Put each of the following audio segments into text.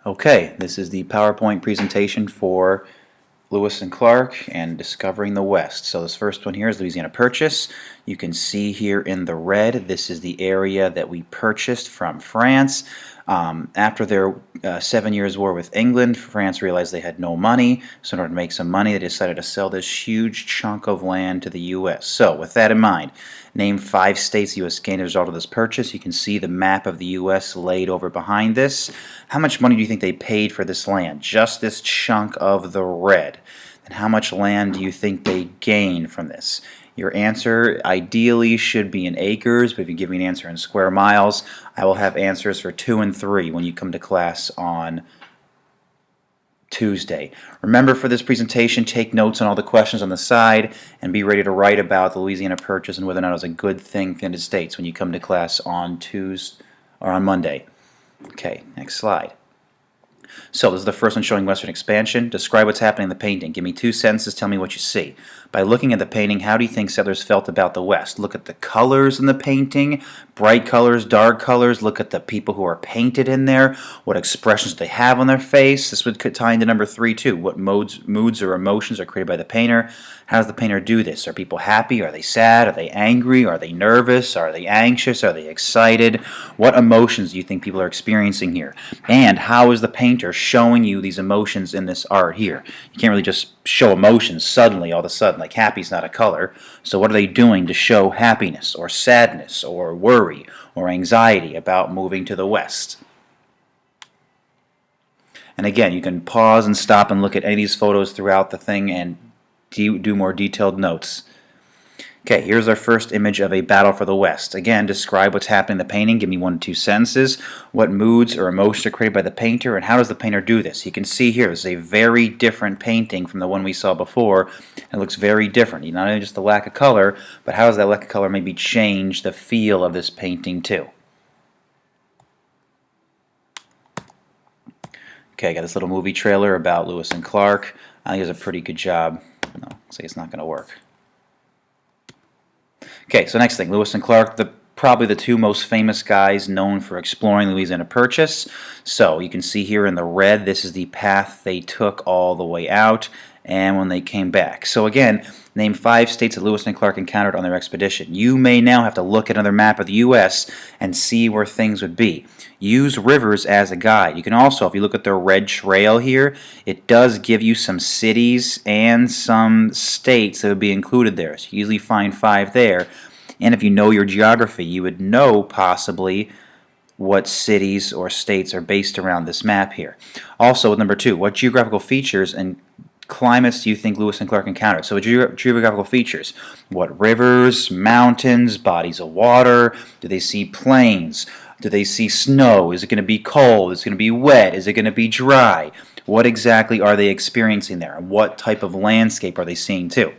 Okay, this is the PowerPoint presentation for Lewis and Clark and Discovering the West. So this first one here is Louisiana Purchase. You can see here in the red, this is the area that we purchased from France. After their 7 years war with England, France realized they had no money, so in order to make some money they decided to sell this huge chunk of land to the U.S. So with that in mind, name 5 states the U.S. gained as a result of this purchase. You can see the map of the U.S. laid over behind this. How much money do you think they paid for this land? Just this chunk of the red. And how much land do you think they gained from this? Your answer ideally should be in acres, but if you give me an answer in square miles, I will have answers for 2 and 3 when you come to class on Tuesday. Remember, for this presentation, take notes on all the questions on the side and be ready to write about the Louisiana Purchase and whether or not it was a good thing for the United States when you come to class on Tuesday or on Monday. Okay, next slide. So this is the first one showing Western expansion. Describe what's happening in the painting. Give me 2 sentences, tell me what you see. By looking at the painting, how do you think settlers felt about the West? Look at the colors in the painting, bright colors, dark colors. Look at the people who are painted in there, what expressions they have on their face. This would tie into number 3 too. What moods or emotions are created by the painter? How does the painter do this? Are people happy? Are they sad? Are they angry? Are they nervous? Are they anxious? Are they excited? What emotions do you think people are experiencing here? And how is the painter showing you these emotions in this art here? You can't really just show emotions suddenly, all of a sudden, like happy's not a color. So what are they doing to show happiness or sadness or worry or anxiety about moving to the West? And again, you can pause and stop and look at any of these photos throughout the thing and do more detailed notes. Okay, here's our first image of a battle for the West. Again, describe what's happening in the painting. Give me 1 to 2 sentences. What moods or emotions are created by the painter, and how does the painter do this? You can see here, this is a very different painting from the one we saw before. It looks very different. Not only just the lack of color, but how does that lack of color maybe change the feel of this painting too? Okay, I got this little movie trailer about Lewis and Clark. I think it's a pretty good job. No, looks like it's not going to work. Okay, so next thing, Lewis and Clark, probably the 2 most famous guys known for exploring Louisiana Purchase. So you can see here in the red, this is the path they took all the way out and when they came back. So again, name 5 states that Lewis and Clark encountered on their expedition. You may now have to look at another map of the U.S. and see where things would be. Use rivers as a guide. You can also, if you look at the red trail here, it does give you some cities and some states that would be included there. So you usually find 5 there. And if you know your geography, you would know possibly what cities or states are based around this map here. Also, number 2, what geographical features and climates do you think Lewis and Clark encountered? So geographical features. What rivers, mountains, bodies of water? Do they see plains? Do they see snow? Is it going to be cold? Is it going to be wet? Is it going to be dry? What exactly are they experiencing there? And what type of landscape are they seeing too?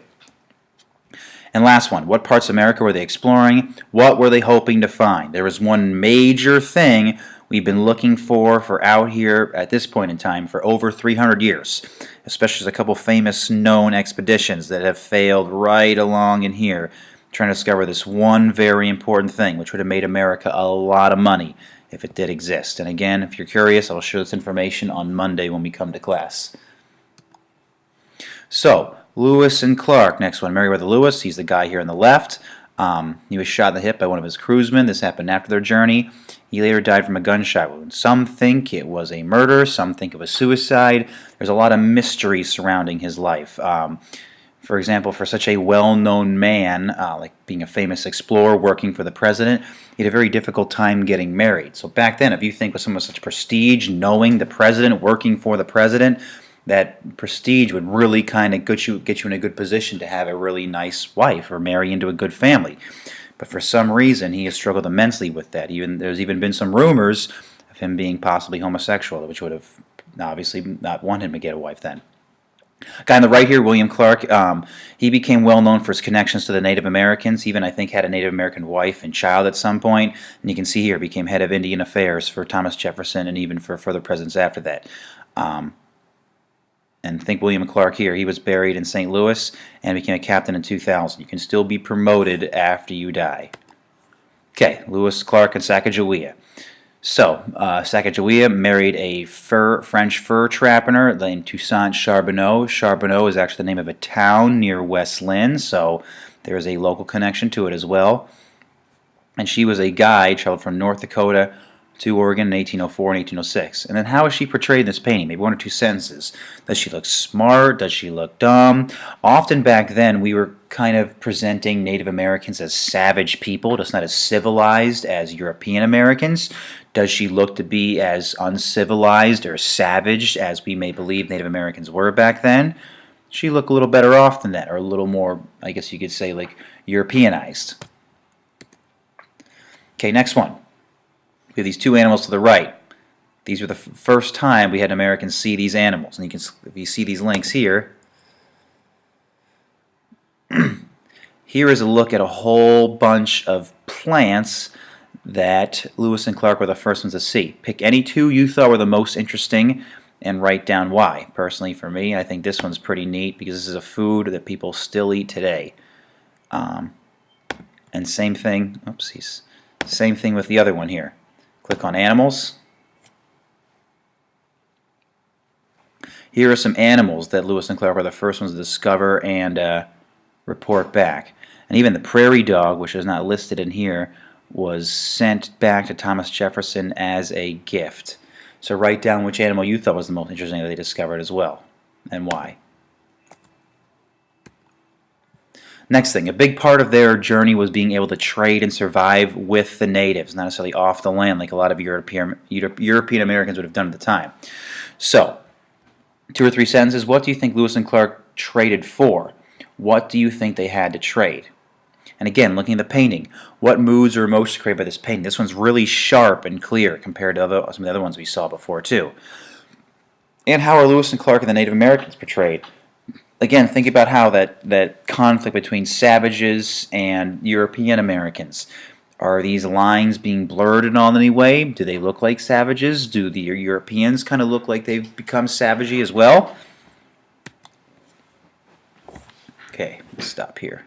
And last one, what parts of America were they exploring? What were they hoping to find? There was one major thing we've been looking for out here at this point in time for over 300 years. Especially as a couple famous known expeditions that have failed right along in here, trying to discover this one very important thing, which would have made America a lot of money if it did exist. And again, if you're curious, I'll show this information on Monday when we come to class. So, Lewis and Clark, next one, Meriwether Lewis, he's the guy here on the left. He was shot in the hip by one of his crewsmen. This happened after their journey. He later died from a gunshot wound. Some think it was a murder, some think it was suicide. There's a lot of mystery surrounding his life. For example, for such a well-known man, like being a famous explorer working for the president, he had a very difficult time getting married. So back then, if you think with someone with such prestige, knowing the president, working for the president, that prestige would really kind of get you in a good position to have a really nice wife or marry into a good family. But for some reason, he has struggled immensely with that. There's even been some rumors of him being possibly homosexual, which would have obviously not wanted him to get a wife then. Guy on the right here, William Clark, he became well known for his connections to the Native Americans. He even, I think, had a Native American wife and child at some point. And you can see here, became head of Indian Affairs for Thomas Jefferson and even for further presidents after that. And think William Clark here, he was buried in St. Louis and became a captain in 2000. You can still be promoted after you die. Okay, Lewis, Clark, and Sacagawea. So, Sacagawea married a French fur trapper named Toussaint Charbonneau. Charbonneau is actually the name of a town near West Lynn, so there is a local connection to it as well. And she was a guide, traveled from North Dakota to Oregon in 1804 and 1806. And then how is she portrayed in this painting? Maybe one or two sentences. Does she look smart? Does she look dumb? Often back then we were kind of presenting Native Americans as savage people, just not as civilized as European Americans. Does she look to be as uncivilized or savage as we may believe Native Americans were back then? She looked a little better off than that, or a little more, I guess you could say, like Europeanized. Okay, next one. We have these two animals to the right. These were the first time we had Americans see these animals. And you can, if you see these links here, here is a look at a whole bunch of plants that Lewis and Clark were the first ones to see. Pick any two you thought were the most interesting and write down why. Personally, for me, I think this one's pretty neat because this is a food that people still eat today. And same thing, oopsies, same thing with the other one here. Click on animals. Here are some animals that Lewis and Clark were the first ones to discover and report back. And even the prairie dog, which is not listed in here, was sent back to Thomas Jefferson as a gift. So write down which animal you thought was the most interesting that they discovered as well, and why. Next thing, a big part of their journey was being able to trade and survive with the natives, not necessarily off the land like a lot of European Americans would have done at the time. So, two or three sentences. What do you think Lewis and Clark traded for? What do you think they had to trade? And again, looking at the painting, what moods or emotions created by this painting? This one's really sharp and clear compared to some of the other ones we saw before too. And how are Lewis and Clark and the Native Americans portrayed? Again, think about how that conflict between savages and European Americans. Are these lines being blurred in any way? Do they look like savages? Do the Europeans kind of look like they've become savagey as well? Okay, let's stop here.